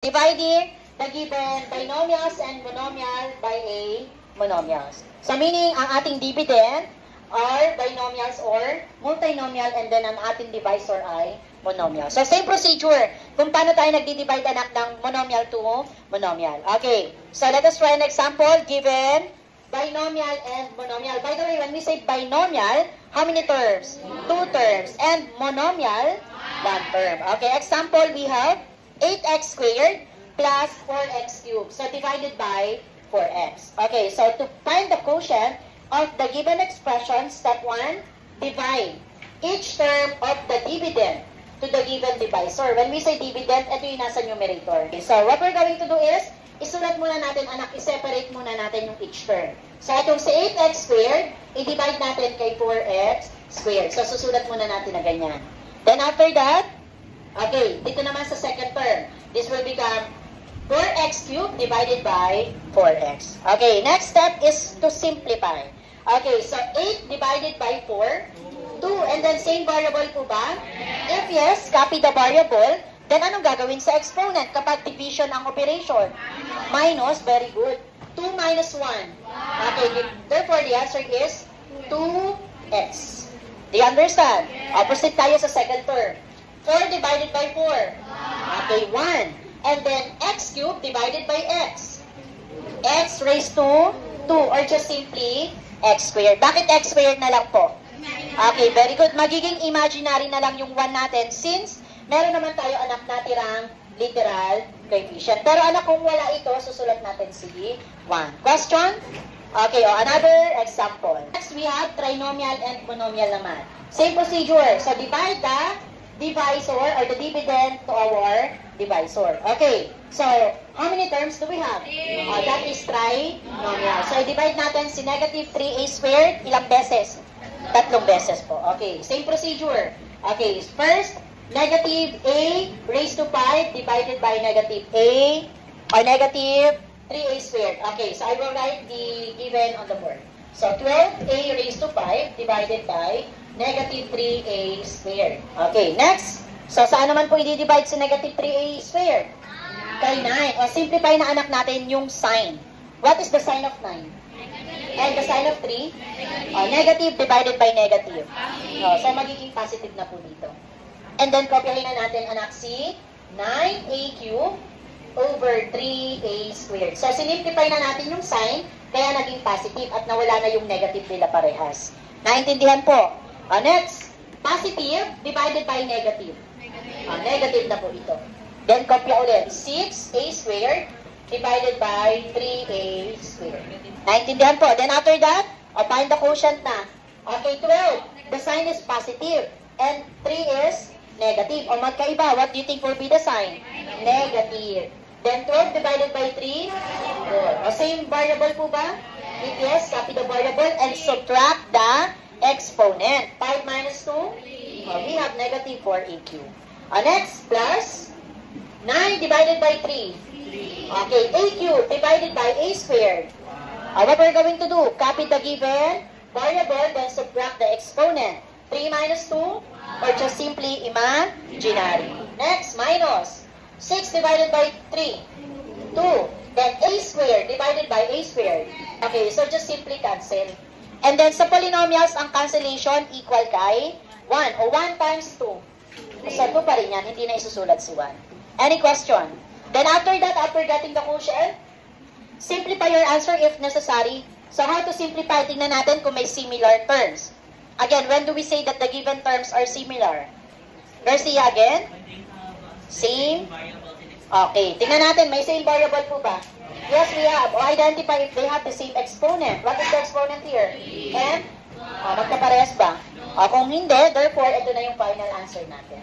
Dividing the given binomials and monomial by a monomials. So meaning, ang ating dividend are binomials or multinomial, and then ang ating divisor ay monomial. So same procedure kung paano tayo nagdi-divide anak ng monomial to monomial. Okay, so let us try an example given binomial and monomial. By the way, when we say binomial, how many terms? 2 terms. And monomial, 1 term. Okay, example, we have 8x squared plus 4x cubed. So, divided by 4x. Okay, so to find the quotient of the given expression, step 1, divide each term of the dividend to the given divisor. When we say dividend, ito yung nasa numerator. Okay, so, what we're going to do is, isulat muna natin, anak, i-separate muna natin yung each term. So, itong si 8x squared, i-divide natin kay 4x squared. So, susulat muna natin na ganyan. Then, after that, okay, dito naman sa second term, this will become 4x cubed divided by 4x. Okay, next step is to simplify. Okay, so 8 divided by 4, 2, and then same variable po ba? If yes, copy the variable, then anong gagawin sa exponent kapag division ang operation? Minus, very good. 2 minus 1. Okay, therefore the answer is 2x. Do you understand? Opposite tayo sa second term. 4 divided by 4. Okay, 1. And then x cubed divided by x. X raised to 2, or just simply x squared. Bakit x squared na lang po? Okay, very good. Magiging imaginary na lang yung 1 natin since meron naman tayo anak natirang literal coefficient. Pero anak, kung wala ito, susulat natin si 1. Question? Okay, another example. Next, we have trinomial and monomial naman. Same procedure. So, divide the divisor or the dividend to our divisor. Okay, so how many terms do we have? That is trinomial. So i-divide natin si negative 3a squared, ilang beses? 3 beses po. Okay, same procedure. Okay, first, negative a raised to 5 divided by negative a or negative 3a squared. Okay, so I will write the given on the board. So 12a raised to 5 divided by negative 3a squared. Okay, next. So, saan naman po i-divide sa negative 3a squared? Kay 9. O, simplify na anak natin yung sign. What is the sign of 9? And the sign of 3? Negative divided by negative. So, magiging positive na po dito. And then, kopyahin na natin anak si 9a cubed over 3a squared. So, sinimplify na natin yung sign, kaya naging positive at nawala na yung negative nila parehas. Naintindihan po? Next, positive divided by negative. Negative na po ito. Then, kopya ulit. 6a squared divided by 3a squared. Naintindihan po? Then, after that, find the quotient na. Okay, 12. The sign is positive. And 3 is negative. O magkaiba, what do you think will be the sign? Negative. Then, 12 divided by 3, 4. O same variable po ba? If yes, copy the variable and subtract the exponent. 5 minus 2, we have negative 4a cubed. Next, plus 9 divided by 3. Okay, a cubed divided by a squared. What we're going to do, copy the given variable, then subtract the exponent. 3 minus 2, or just simply imaginary. Next, minus 6 divided by 3, 2. Then a squared divided by a squared. Okay, so just simply cancel. And then sa polynomials, ang cancellation equal kay 1. O 1 times 2. So 2 pa rin yan, hindi na isusulat si 1. Any question? Then after that, after getting the quotient, simplify your answer if necessary. So how to simplify? Tingnan natin kung may similar terms. Again, when do we say that the given terms are similar? Garcia again? Same? Okay, tingnan natin, may same variable po ba? Yes, we have. O identify if they have the same exponent. What is the exponent here? And, magkaparehas ba? Kung hindi, therefore, ito na yung final answer natin.